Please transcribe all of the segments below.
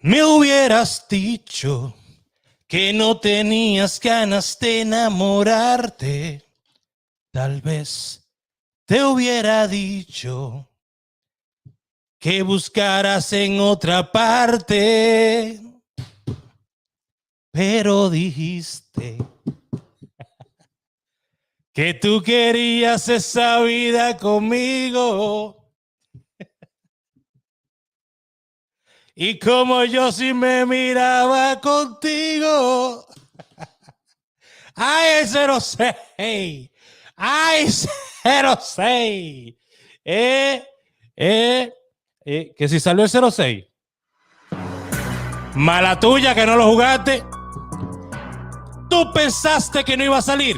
Me hubieras dicho que no tenías ganas de enamorarte. Tal vez te hubiera dicho que buscaras en otra parte. Pero dijiste que tú querías esa vida conmigo. Y como yo sí me miraba contigo. ¡Ay, 06! ¡Ay, 06! Que si salió el 06. Mala tuya que no lo jugaste. Tú pensaste que no iba a salir.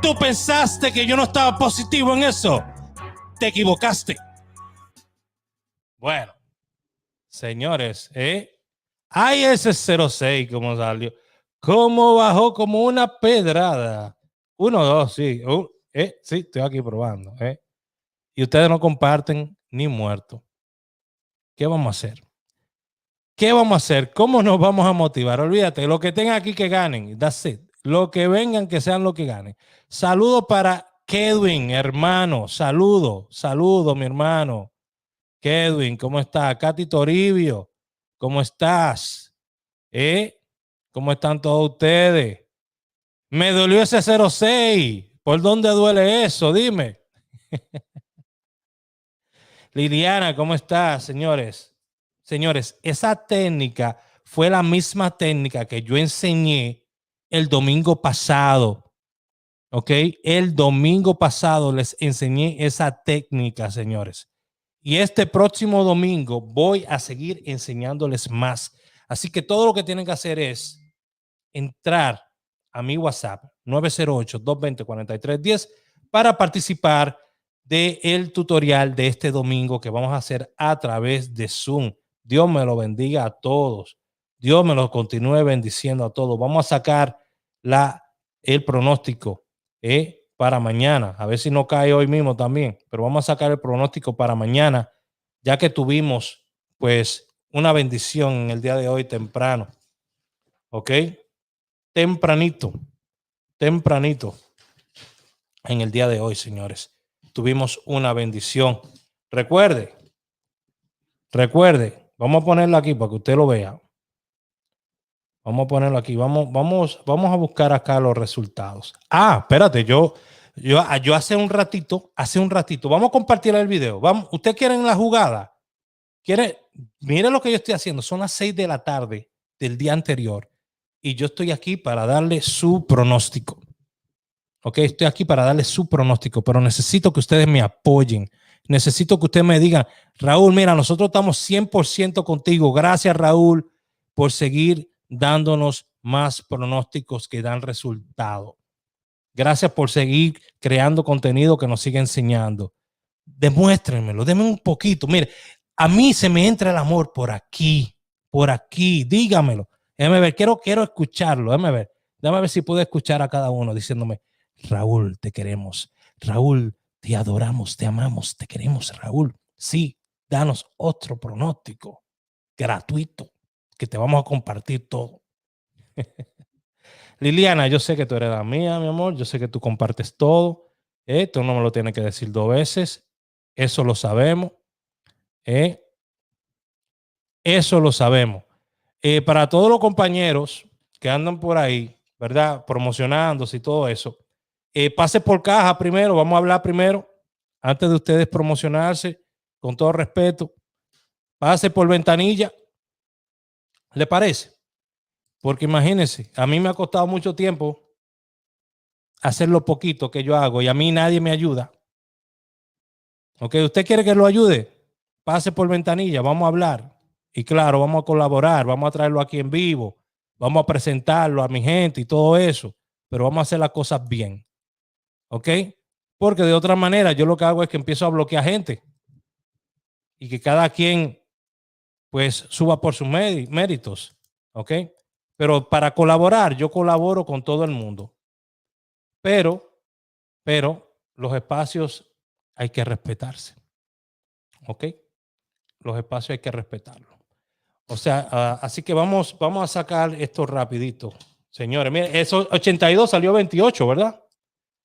Tú pensaste que yo no estaba positivo en eso. Te equivocaste. Bueno, señores, ay, ese 06 como salió. Como bajó como una pedrada. 1, 2, sí. Sí, estoy aquí probando. Y ustedes no comparten ni muerto. ¿Qué vamos a hacer? ¿Qué vamos a hacer? ¿Cómo nos vamos a motivar? Olvídate, lo que tengan aquí que ganen. That's it. Lo que vengan, que sean lo que ganen. Saludo para Kedwin, hermano. Saludo, mi hermano. Kedwin, ¿cómo está? Katy Toribio, ¿cómo estás? ¿Cómo están todos ustedes? Me dolió ese 06. ¿Por dónde duele eso? Dime. Liliana, ¿cómo estás, señores? Señores, esa técnica fue la misma técnica que yo enseñé el domingo pasado. ¿Ok? El domingo pasado les enseñé esa técnica, señores. Y este próximo domingo voy a seguir enseñándoles más. Así que todo lo que tienen que hacer es entrar a mi WhatsApp 908-220-4310 para participar del tutorial de este domingo que vamos a hacer a través de Zoom. Dios me lo bendiga a todos. Dios me lo continúe bendiciendo a todos. Vamos a sacar el pronóstico para mañana. A ver si no cae hoy mismo también, pero vamos a sacar el pronóstico para mañana, ya que tuvimos pues una bendición en el día de hoy temprano. ¿Ok? Tempranito en el día de hoy, señores. Tuvimos una bendición. Recuerde, vamos a ponerlo aquí para que usted lo vea. Vamos a ponerlo aquí. Vamos a buscar acá los resultados. Espérate, yo hace un ratito, vamos a compartir el video. Vamos, ¿usted quiere la jugada? Mire lo que yo estoy haciendo. Son las 6 de la tarde del día anterior y yo estoy aquí para darle su pronóstico. Ok, estoy aquí para darle su pronóstico, pero necesito que ustedes me apoyen. Necesito que ustedes me digan, Raúl, mira, nosotros estamos 100% contigo. Gracias, Raúl, por seguir dándonos más pronósticos que dan resultado. Gracias por seguir creando contenido que nos sigue enseñando. Demuéstrenmelo, denme un poquito. Mire, a mí se me entra el amor por aquí, dígamelo. Déjame ver, quiero escucharlo, déjame ver si puedo escuchar a cada uno diciéndome, Raúl, te queremos. Raúl, te adoramos, te amamos, te queremos, Raúl. Sí, danos otro pronóstico gratuito que te vamos a compartir todo. Liliana, yo sé que tú eres la mía, mi amor. Yo sé que tú compartes todo. Tú no me lo tienes que decir 2 veces. Eso lo sabemos. Eso lo sabemos. Para todos los compañeros que andan por ahí, ¿verdad? Promocionándose y todo eso. Pase por caja primero. Vamos a hablar primero. Antes de ustedes promocionarse, con todo respeto. Pase por ventanilla. ¿Le parece? Porque imagínense, a mí me ha costado mucho tiempo hacer lo poquito que yo hago y a mí nadie me ayuda. Ok, ¿usted quiere que lo ayude? Pase por ventanilla, vamos a hablar. Y claro, vamos a colaborar, vamos a traerlo aquí en vivo, vamos a presentarlo a mi gente y todo eso, pero vamos a hacer las cosas bien. ¿Ok? Porque de otra manera yo lo que hago es que empiezo a bloquear gente y que cada quien pues suba por sus méritos. ¿Ok? Pero para colaborar, yo colaboro con todo el mundo. Pero los espacios hay que respetarse. ¿Ok? Los espacios hay que respetarlos. O sea, así que vamos a sacar esto rapidito. Señores, miren, eso 82 salió 28, ¿verdad?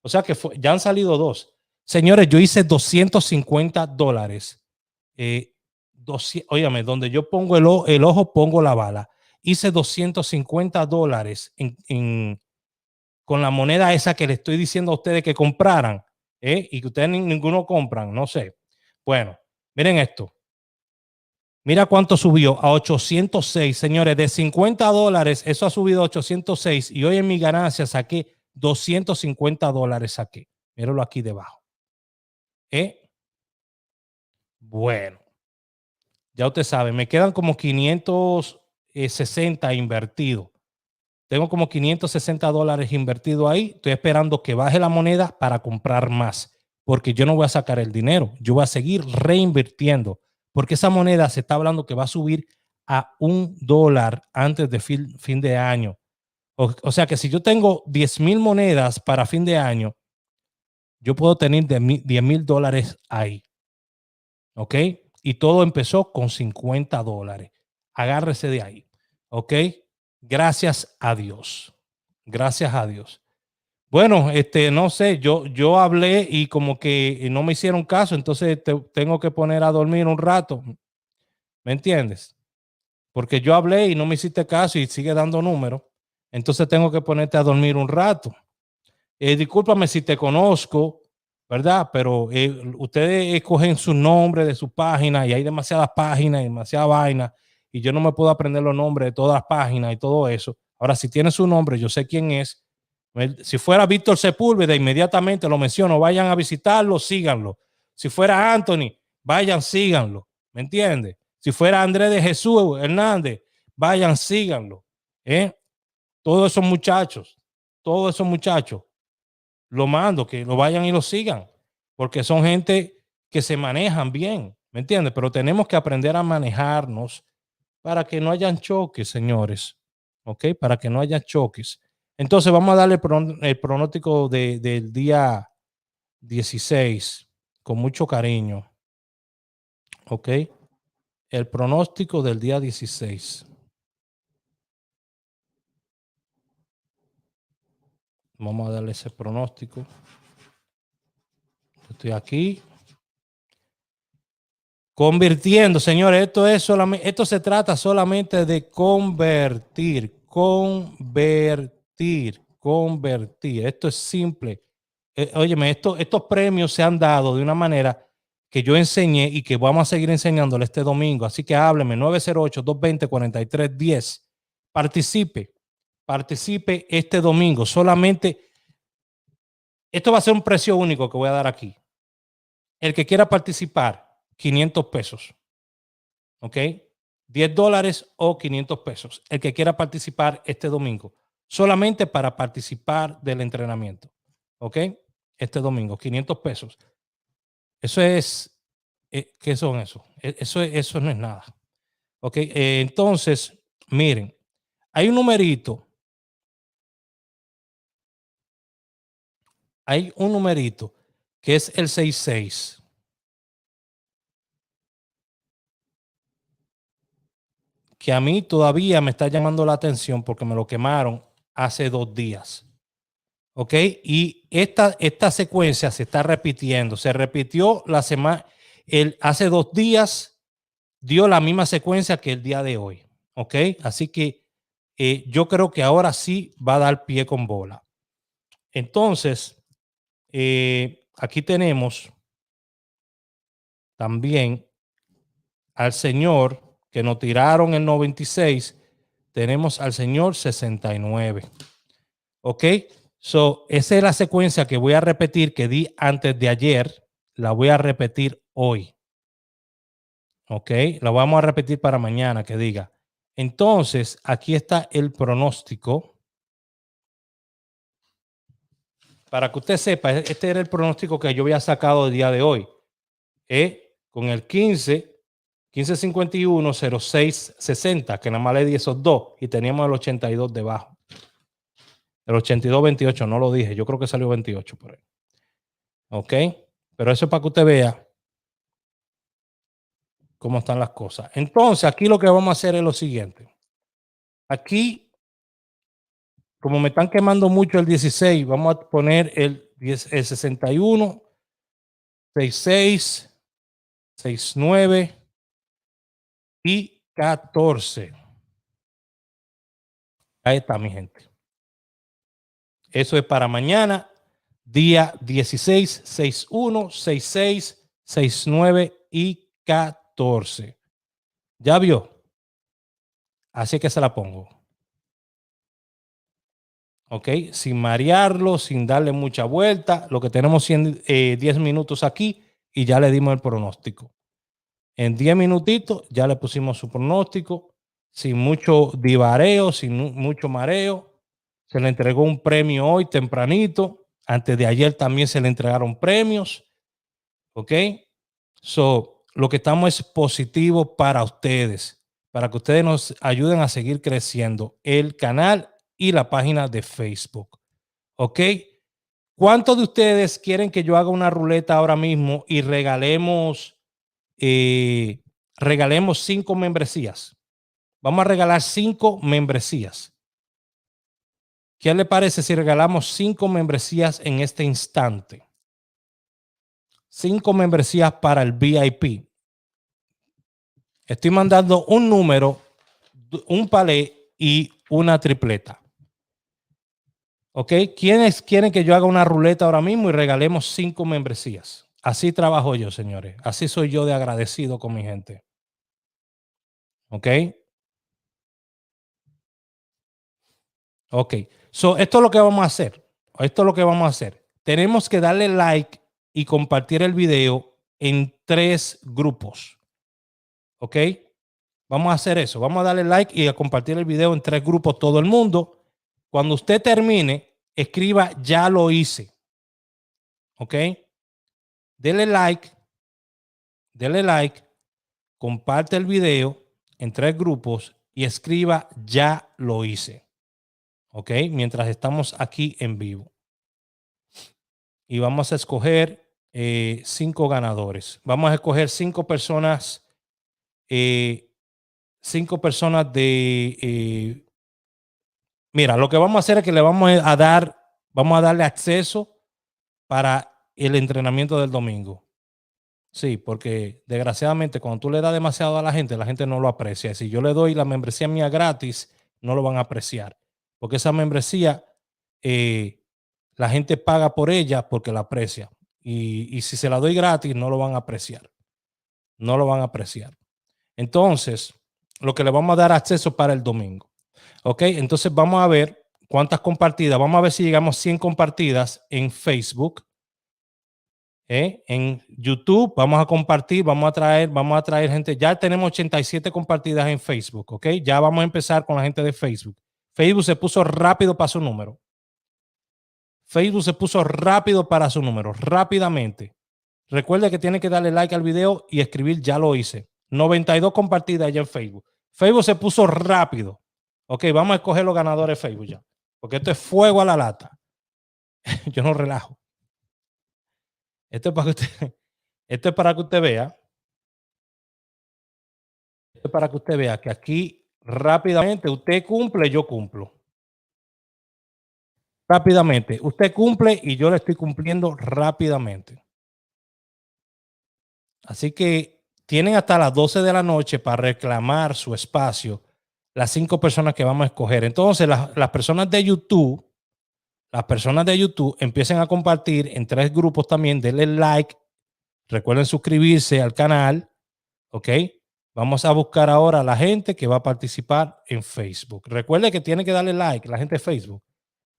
O sea que ya han salido dos. Señores, yo hice $250. Óigame, donde yo pongo el ojo, pongo la bala. Hice $250 con la moneda esa que le estoy diciendo a ustedes que compraran, y que ustedes ninguno compran, no sé. Bueno, miren esto. Mira cuánto subió a 806, señores, de $50, eso ha subido a 806 y hoy en mi ganancia saqué $250 saqué. Míralo aquí debajo. Bueno, ya usted sabe, me quedan como 560 invertidos. Tengo como $560 invertido ahí. Estoy esperando que baje la moneda para comprar más, porque yo no voy a sacar el dinero. Yo voy a seguir reinvirtiendo, porque esa moneda se está hablando que va a subir a $1 antes de fin de año. O sea que si yo tengo 10,000 monedas para fin de año, yo puedo tener $10,000 ahí. ¿Ok? Y todo empezó con $50. Agárrese de ahí. ¿Ok? Gracias a Dios. Gracias a Dios. Bueno, no sé, yo hablé y como que no me hicieron caso, entonces tengo que poner a dormir un rato. ¿Me entiendes? Porque yo hablé y no me hiciste caso y sigue dando números. Entonces tengo que ponerte a dormir un rato. Discúlpame si te conozco, ¿verdad? Pero ustedes escogen su nombre de su página y hay demasiadas páginas y demasiada vaina y yo no me puedo aprender los nombres de todas las páginas y todo eso. Ahora, si tiene su nombre, yo sé quién es. Si fuera Víctor Sepúlveda, inmediatamente lo menciono. Vayan a visitarlo, síganlo. Si fuera Anthony, vayan, síganlo. ¿Me entiendes? Si fuera Andrés de Jesús Hernández, vayan, síganlo. Todos esos muchachos lo mando, que lo vayan y lo sigan, porque son gente que se manejan bien, ¿me entiendes? Pero tenemos que aprender a manejarnos para que no hayan choques, señores, ¿ok? Para que no haya choques. Entonces vamos a darle el pronóstico del día 16 con mucho cariño, ¿ok? El pronóstico del día 16. Vamos a darle ese pronóstico. Estoy aquí. Convirtiendo, señores, esto se trata solamente de convertir. Esto es simple. Óyeme, estos premios se han dado de una manera que yo enseñé y que vamos a seguir enseñándole este domingo. Así que hábleme, 908-220-4310. Participe este domingo. Solamente, esto va a ser un precio único que voy a dar aquí. El que quiera participar, $500. ¿Ok? $10 o $500. El que quiera participar este domingo, solamente para participar del entrenamiento. ¿Ok? Este domingo, $500. Eso es, ¿qué son eso? Eso no es nada. ¿Ok? Entonces, miren, hay un numerito. Hay un numerito que es el 66. Que a mí todavía me está llamando la atención porque me lo quemaron hace 2 días. ¿Ok? Y esta secuencia se está repitiendo. Se repitió la semana, hace 2 días dio la misma secuencia que el día de hoy. ¿Ok? Así que yo creo que ahora sí va a dar pie con bola. Entonces, aquí tenemos también al señor que nos tiraron el 96. Tenemos al señor 69. ¿Ok? So, esa es la secuencia que voy a repetir que di antes de ayer. La voy a repetir hoy. ¿Ok? La vamos a repetir para mañana que diga. Entonces, aquí está el pronóstico. Para que usted sepa, este era el pronóstico que yo había sacado el día de hoy. Con el 1551, 0660, que nada más le di esos dos y teníamos el 82 debajo. El 82-28, no lo dije, yo creo que salió 28 por ahí. ¿Ok? Pero eso es para que usted vea cómo están las cosas. Entonces, aquí lo que vamos a hacer es lo siguiente. Aquí, como me están quemando mucho el 16, vamos a poner el 61, 66, 69 y 14. Ahí está, mi gente. Eso es para mañana, día 16, 61, 66, 69 y 14. ¿Ya vio? Así que se la pongo. ¿Ok? Sin marearlo, sin darle mucha vuelta. Lo que tenemos 10 minutos aquí y ya le dimos el pronóstico. En 10 minutitos ya le pusimos su pronóstico, sin mucho divareo, sin mucho mareo. Se le entregó un premio hoy tempranito. Antes de ayer también se le entregaron premios. ¿Ok? So, lo que estamos es positivo para ustedes, para que ustedes nos ayuden a seguir creciendo el canal y la página de Facebook. ¿Ok? ¿Cuántos de ustedes quieren que yo haga una ruleta ahora mismo y regalemos 5 membresías? Vamos a regalar 5 membresías. ¿Qué le parece si regalamos 5 membresías en este instante? 5 membresías para el VIP. Estoy mandando un número, un palé y una tripleta. ¿Ok? ¿Quiénes quieren que yo haga una ruleta ahora mismo y regalemos 5 membresías? Así trabajo yo, señores. Así soy yo de agradecido con mi gente. ¿Ok? Ok. So, esto es lo que vamos a hacer. Esto es lo que vamos a hacer. Tenemos que darle like y compartir el video en 3 grupos. ¿Ok? Vamos a hacer eso. Vamos a darle like y a compartir el video en 3 grupos todo el mundo. Cuando usted termine, escriba "ya lo hice". ¿Ok? Dele like, comparte el video en 3 grupos y escriba "ya lo hice". ¿Ok? Mientras estamos aquí en vivo. Y vamos a escoger 5 ganadores. Vamos a escoger 5 personas, 5 personas de... mira, lo que vamos a hacer es que le vamos a darle acceso para el entrenamiento del domingo. Sí, porque desgraciadamente cuando tú le das demasiado a la gente no lo aprecia. Si yo le doy la membresía mía gratis, no lo van a apreciar. Porque esa membresía, la gente paga por ella porque la aprecia. Y si se la doy gratis, no lo van a apreciar. No lo van a apreciar. Entonces, lo que le vamos a dar acceso para el domingo. Ok, entonces vamos a ver cuántas compartidas. Vamos a ver si llegamos a 100 compartidas en Facebook. En YouTube vamos a compartir, vamos a traer gente. Ya tenemos 87 compartidas en Facebook, ¿ok? Ya vamos a empezar con la gente de Facebook. Facebook se puso rápido para su número. Facebook se puso rápido para su número, rápidamente. Recuerde que tiene que darle like al video y escribir "ya lo hice". 92 compartidas ya en Facebook. Facebook se puso rápido. Ok, vamos a escoger los ganadores de Facebook ya. Porque esto es fuego a la lata. Yo no relajo. Esto es para que usted, esto es para que usted vea. Esto es para que usted vea que aquí rápidamente usted cumple, yo cumplo. Rápidamente. Usted cumple y yo le estoy cumpliendo rápidamente. Así que tienen hasta las 12 de la noche para reclamar su espacio, las 5 personas que vamos a escoger. Entonces, las personas de YouTube, empiecen a compartir en 3 grupos también. Denle like. Recuerden suscribirse al canal. ¿Ok? Vamos a buscar ahora a la gente que va a participar en Facebook. Recuerde que tiene que darle like, la gente de Facebook.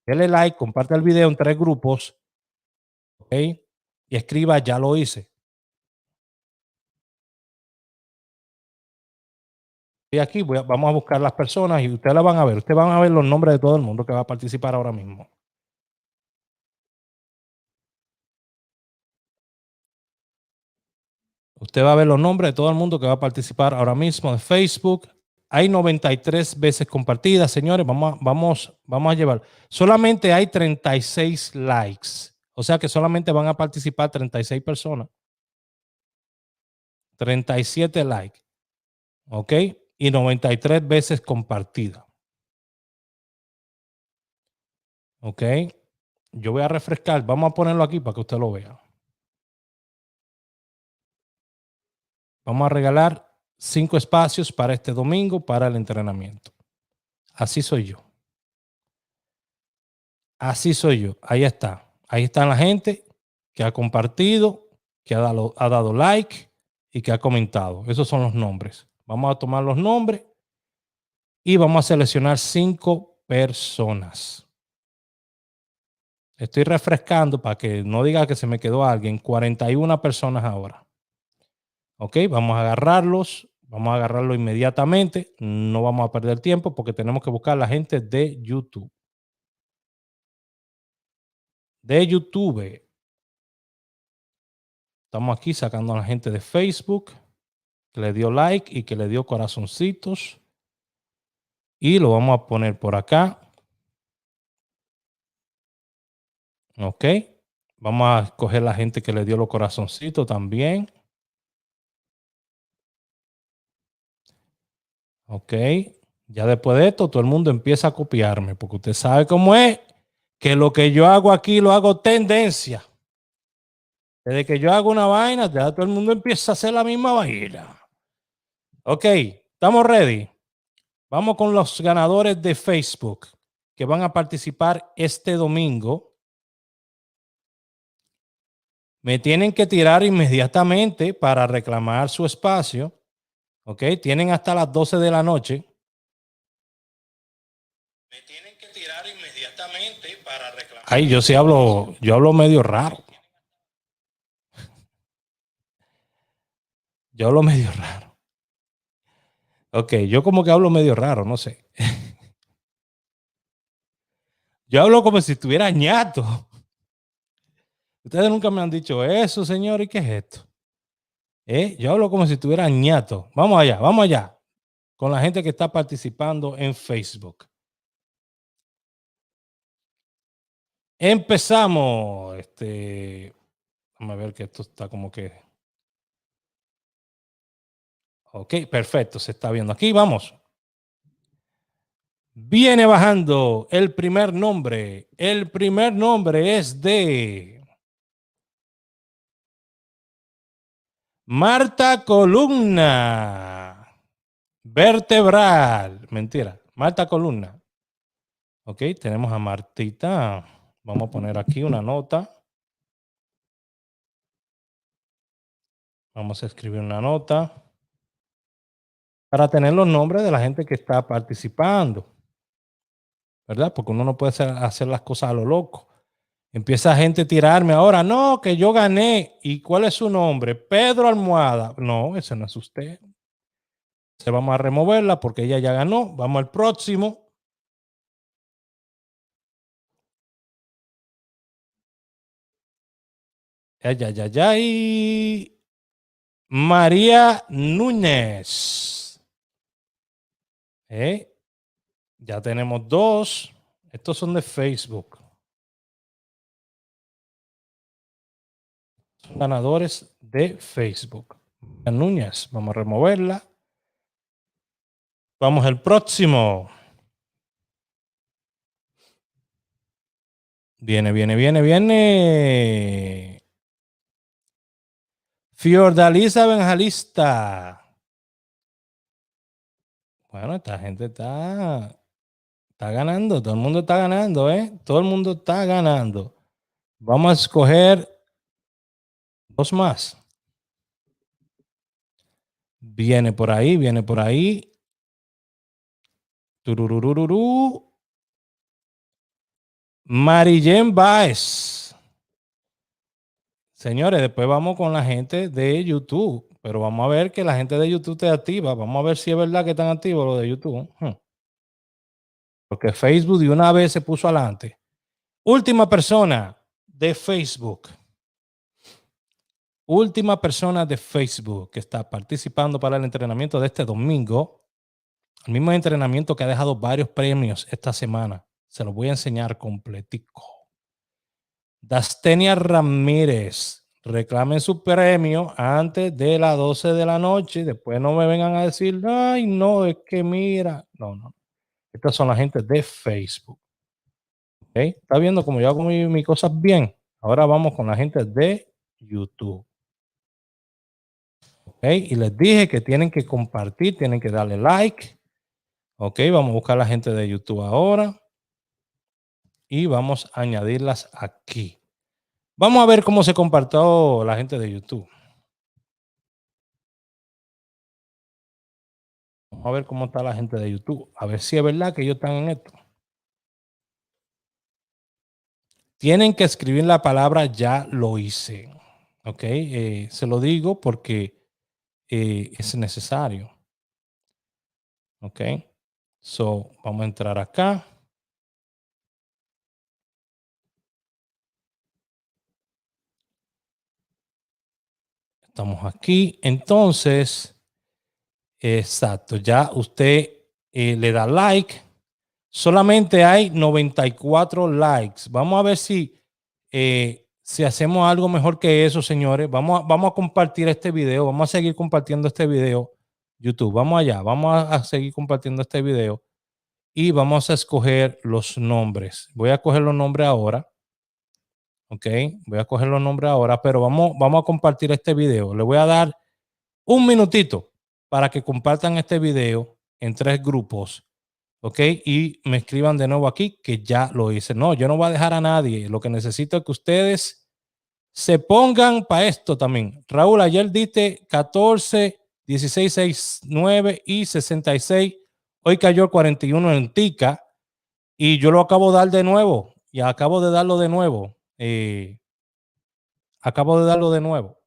Dele like, comparte el video en 3 grupos. ¿Ok? Y escriba "ya lo hice". Y aquí vamos a buscar las personas y ustedes la van a ver. Ustedes van a ver los nombres de todo el mundo que va a participar ahora mismo. Usted va a ver los nombres de todo el mundo que va a participar ahora mismo en Facebook. Hay 93 veces compartidas, señores. Vamos a llevar. Solamente hay 36 likes. O sea que solamente van a participar 36 personas. 37 likes. ¿Ok? Y 93 veces compartida. ¿Ok? Yo voy a refrescar. Vamos a ponerlo aquí para que usted lo vea. Vamos a regalar 5 espacios para este domingo para el entrenamiento. Así soy yo. Así soy yo. Ahí está. Ahí está la gente que ha compartido, que ha dado like y que ha comentado. Esos son los nombres. Vamos a tomar los nombres y vamos a seleccionar 5 personas. Estoy refrescando para que no diga que se me quedó alguien. 41 personas ahora. Ok, vamos a agarrarlos. Vamos a agarrarlo inmediatamente. No vamos a perder tiempo porque tenemos que buscar a la gente de YouTube. De YouTube. Estamos aquí sacando a la gente de Facebook que le dio like y que le dio corazoncitos. Y lo vamos a poner por acá. Ok. Vamos a escoger la gente que le dio los corazoncitos también. Ok. Ya después de esto, todo el mundo empieza a copiarme, porque usted sabe cómo es, que lo que yo hago aquí lo hago tendencia. Desde que yo hago una vaina, ya todo el mundo empieza a hacer la misma vaina. Ok, estamos ready. Vamos con los ganadores de Facebook que van a participar este domingo. Me tienen que tirar inmediatamente para reclamar su espacio. Ok, tienen hasta las 12 de la noche. Me tienen que tirar inmediatamente para reclamar. Ay, yo sí hablo, yo hablo medio raro. Yo hablo medio raro. Ok, yo como que hablo medio raro, no sé. Yo hablo como si estuviera ñato. Ustedes nunca me han dicho eso, señor, ¿y qué es esto? Yo hablo como si estuviera ñato. Vamos allá, con la gente que está participando en Facebook. Empezamos. Vamos a ver que esto está como que. Ok, perfecto, se está viendo aquí. Vamos. Viene bajando el primer nombre. El primer nombre es de Marta Columna. Vertebral. Mentira. Marta Columna. Ok, tenemos a Martita. Vamos a poner aquí una nota. Vamos a escribir una nota para tener los nombres de la gente que está participando, ¿verdad? Porque uno no puede hacer las cosas a lo loco. Empieza gente a tirarme ahora, no, que yo gané. ¿Y cuál es su nombre? Pedro Almohada. No, ese no es usted. Se vamos a removerla porque ella ya ganó. Vamos al próximo. Y María Núñez. Ya tenemos 2. Estos son de Facebook. Son ganadores de Facebook. María Núñez, vamos a removerla. Vamos al próximo. Viene. Fiordalisa Benjalista. Bueno, esta gente está ganando. Todo el mundo está ganando, Todo el mundo está ganando. Vamos a escoger 2 más. Viene por ahí. Tururururú. Marillen Baez. Señores, después vamos con la gente de YouTube. Pero vamos a ver que la gente de YouTube esté activa. Vamos a ver si es verdad que están activos los de YouTube. Porque Facebook de una vez se puso adelante. Última persona de Facebook. Última persona de Facebook que está participando para el entrenamiento de este domingo. El mismo entrenamiento que ha dejado varios premios esta semana. Se los voy a enseñar completico. Dastenia Ramírez. reclamen su premio antes de las 12 de la noche. Después no me vengan a decir, ay, no, es que mira. No, no. Estas son la gente de Facebook. ¿Okay? ¿Está viendo cómo yo hago mis cosas bien? Ahora vamos con la gente de YouTube. ¿Okay? Y les dije que tienen que compartir, tienen que darle like. Ok, vamos a buscar a la gente de YouTube ahora. Y vamos a añadirlas aquí. Vamos a ver cómo se compartió la gente de YouTube. Vamos a ver cómo está la gente de YouTube. A ver si es verdad que ellos están en esto. Tienen que escribir la palabra ya lo hice. Ok, se lo digo porque es necesario. Ok, so vamos a entrar acá. Estamos aquí. Entonces, exacto, ya usted le da like. Solamente hay 94 likes. Vamos a ver si hacemos algo mejor que eso, señores. Vamos a compartir este video. Vamos a seguir compartiendo este video. YouTube, vamos allá. Vamos a seguir compartiendo este video. Y vamos a escoger los nombres. Voy a coger los nombres ahora. Ok, voy a coger los nombres ahora, pero vamos a compartir este video. Le voy a dar un minutito para que compartan este video en 3 grupos. Ok, y me escriban de nuevo aquí que ya lo hice. No, yo no voy a dejar a nadie. Lo que necesito es que ustedes se pongan para esto también. Raúl, ayer diste 14, 16, 6, 9 y 66. Hoy cayó 41 en Tica y yo lo acabo de dar de nuevo. Y acabo de darlo de nuevo. Acabo de darlo de nuevo.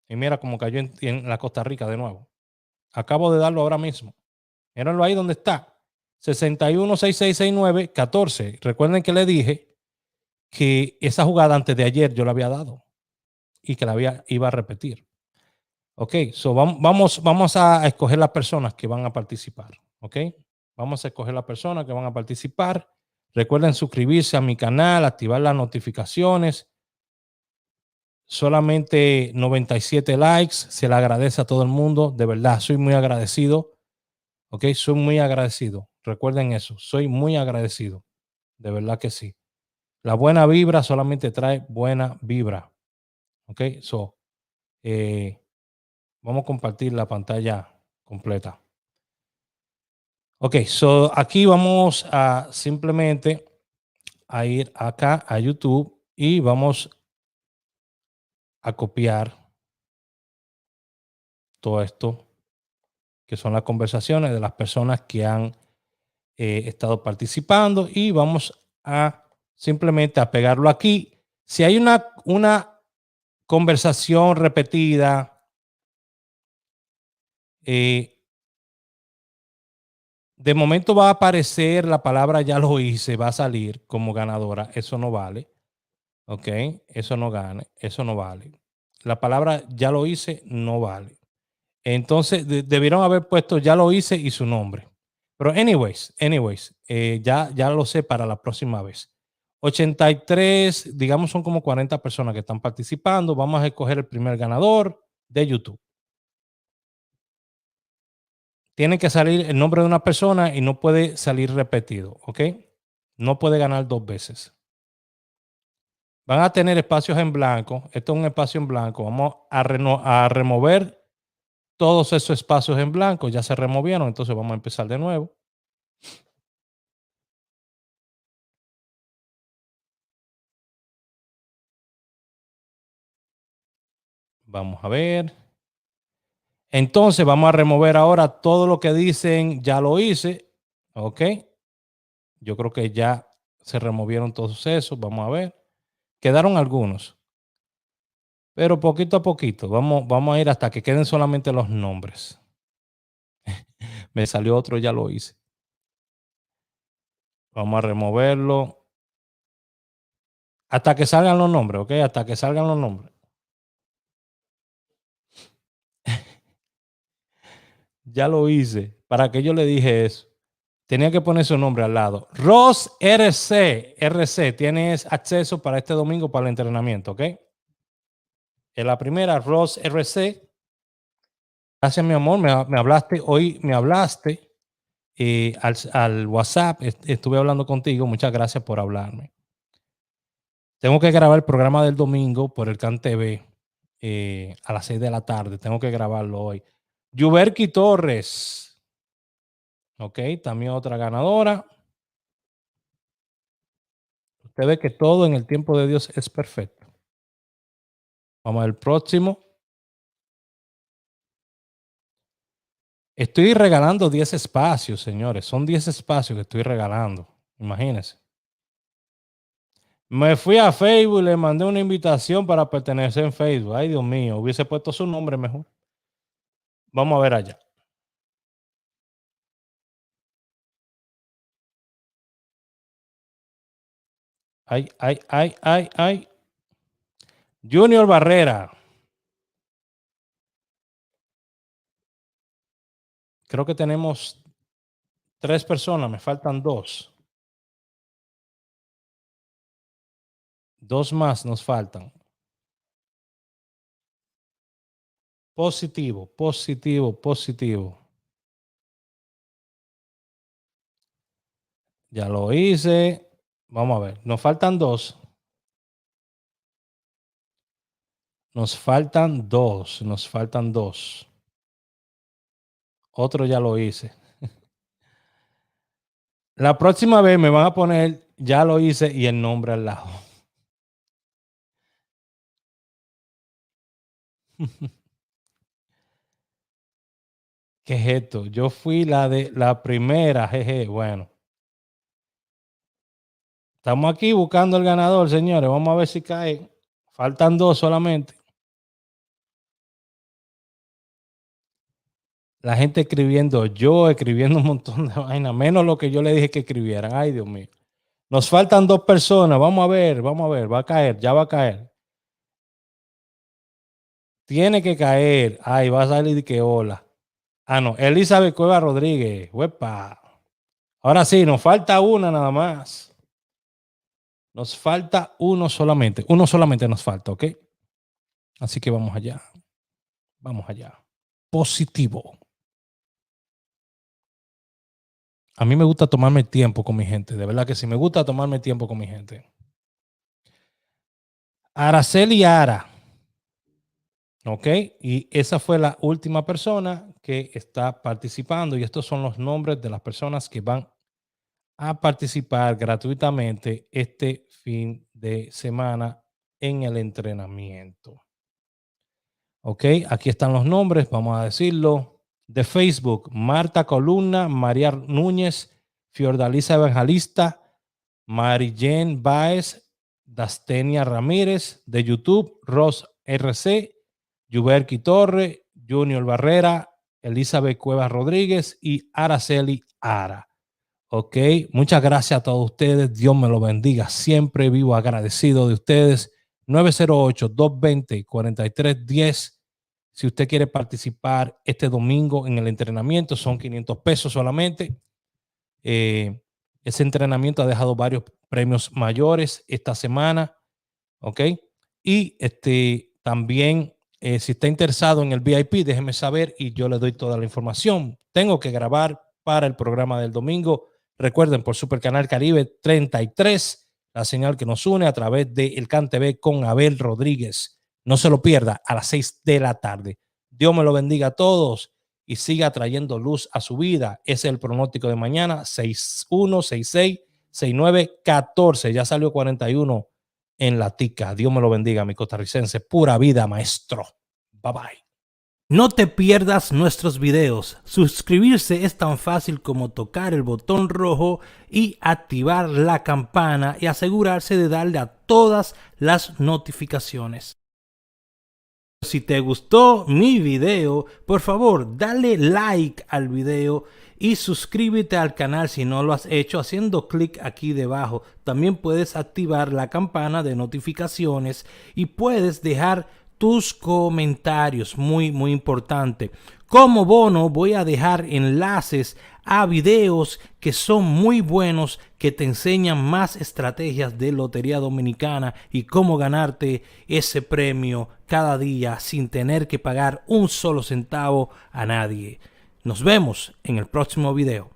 Y mira cómo cayó en la Costa Rica de nuevo. Acabo de darlo ahora mismo. Mírenlo ahí donde está. 61, 66, 69, 14. Recuerden que le dije que esa jugada antes de ayer yo la había dado y que iba a repetir. Ok, so vamos a escoger las personas que van a participar. Ok, vamos a escoger las personas que van a participar. Recuerden suscribirse a mi canal, activar las notificaciones. Solamente 97 likes. Se le agradece a todo el mundo. De verdad, soy muy agradecido. Ok, soy muy agradecido. Recuerden eso, soy muy agradecido. De verdad que sí. La buena vibra solamente trae buena vibra. Ok, so vamos a compartir la pantalla completa. Ok, so aquí vamos a simplemente a ir acá a YouTube y vamos a copiar todo esto que son las conversaciones de las personas que han estado participando y vamos a simplemente a pegarlo aquí. Si hay una conversación repetida, de momento va a aparecer la palabra ya lo hice, va a salir como ganadora. Eso no vale. Ok, eso no gane, eso no vale. La palabra ya lo hice no vale. Entonces debieron haber puesto ya lo hice y su nombre. Pero anyways, ya lo sé para la próxima vez. 83, digamos, son como 40 personas que están participando. Vamos a escoger el primer ganador de YouTube. Tiene que salir el nombre de una persona y no puede salir repetido, ¿ok? No puede ganar 2 veces. Van a tener espacios en blanco. Esto es un espacio en blanco. Vamos a remover todos esos espacios en blanco. Ya se removieron, entonces vamos a empezar de nuevo. Vamos a ver. Entonces vamos a remover ahora todo lo que dicen ya lo hice. Ok. Yo creo que ya se removieron todos esos. Vamos a ver. Quedaron algunos. Pero poquito a poquito. Vamos a ir hasta que queden solamente los nombres. Me salió otro, ya lo hice. Vamos a removerlo. Hasta que salgan los nombres, ¿ok? Hasta que salgan los nombres. Ya lo hice. ¿Para qué yo le dije eso? Tenía que poner su nombre al lado. Ross RC. RC, tienes acceso para este domingo para el entrenamiento, ¿ok? En la primera, Ross RC. Gracias, mi amor. Me hablaste hoy, me hablaste al WhatsApp. Estuve hablando contigo. Muchas gracias por hablarme. Tengo que grabar el programa del domingo por el CAN TV a las 6 de la tarde. Tengo que grabarlo hoy. Yuberki Torres. Ok, también otra ganadora. Usted ve que todo en el tiempo de Dios es perfecto. Vamos al próximo. Estoy regalando 10 espacios, señores. Son 10 espacios que estoy regalando. Imagínense. Me fui a Facebook y le mandé una invitación para pertenecer en Facebook. Ay, Dios mío, hubiese puesto su nombre mejor. Vamos a ver allá. Ay, ay, ay, ay, ay. Junior Barrera. Creo que tenemos 3 personas, me faltan 2. 2 más nos faltan. Positivo, positivo, positivo. Ya lo hice. Vamos a ver, nos faltan 2. Nos faltan 2, nos faltan 2. Otro ya lo hice. La próxima vez me van a poner, ya lo hice y el nombre al lado. ¿Qué es esto? Yo fui la primera, jeje. Bueno, estamos aquí buscando el ganador, señores. Vamos a ver si cae. Faltan 2 solamente. La gente escribiendo, yo escribiendo un montón de vainas, menos lo que yo le dije que escribieran. Ay, Dios mío. Nos faltan 2 personas. Vamos a ver, vamos a ver. Va a caer, ya va a caer. Tiene que caer. Ay, va a salir de que hola. Ah, no. Elizabeth Cueva Rodríguez. Huepa. Ahora sí, nos falta una nada más. Nos falta uno solamente. Uno solamente nos falta, ¿ok? Así que vamos allá. Vamos allá. Positivo. A mí me gusta tomarme tiempo con mi gente. De verdad que sí, me gusta tomarme tiempo con mi gente. Araceli Ara. Ok. Y esa fue la última persona que está participando. Y estos son los nombres de las personas que van a participar gratuitamente este fin de semana en el entrenamiento. Ok. Aquí están los nombres. Vamos a decirlo. De Facebook, Marta Columna, María Núñez, Fiordalisa Evangelista, Marijen Baez, Dastenia Ramírez. De YouTube, Ross RC, Yuberki Torre, Junior Barrera, Elizabeth Cuevas Rodríguez y Araceli Ara. Ok, muchas gracias a todos ustedes. Dios me lo bendiga. Siempre vivo agradecido de ustedes. 908-220-4310. Si usted quiere participar este domingo en el entrenamiento, son 500 pesos solamente. Ese entrenamiento ha dejado varios premios mayores esta semana. Ok. Y también, si está interesado en el VIP, déjeme saber y yo le doy toda la información. Tengo que grabar para el programa del domingo. Recuerden, por Super Canal Caribe 33, la señal que nos une a través de El CAN TV con Abel Rodríguez. No se lo pierda a las 6 de la tarde. Dios me lo bendiga a todos y siga trayendo luz a su vida. Ese es el pronóstico de mañana: 6-1, 6-6, 6-9, 14. Ya salió 41 en la tica. Dios me lo bendiga, mi costarricense. Pura vida, maestro. Bye bye. No te pierdas nuestros videos. Suscribirse es tan fácil como tocar el botón rojo y activar la campana y asegurarse de darle a todas las notificaciones. Si te gustó mi video, por favor, dale like al video y suscríbete al canal si no lo has hecho haciendo clic aquí debajo. También puedes activar la campana de notificaciones y puedes dejar tus comentarios, muy importante. Como bono voy a dejar enlaces a videos que son muy buenos, que te enseñan más estrategias de Lotería Dominicana y cómo ganarte ese premio cada día sin tener que pagar un solo centavo a nadie. Nos vemos en el próximo video.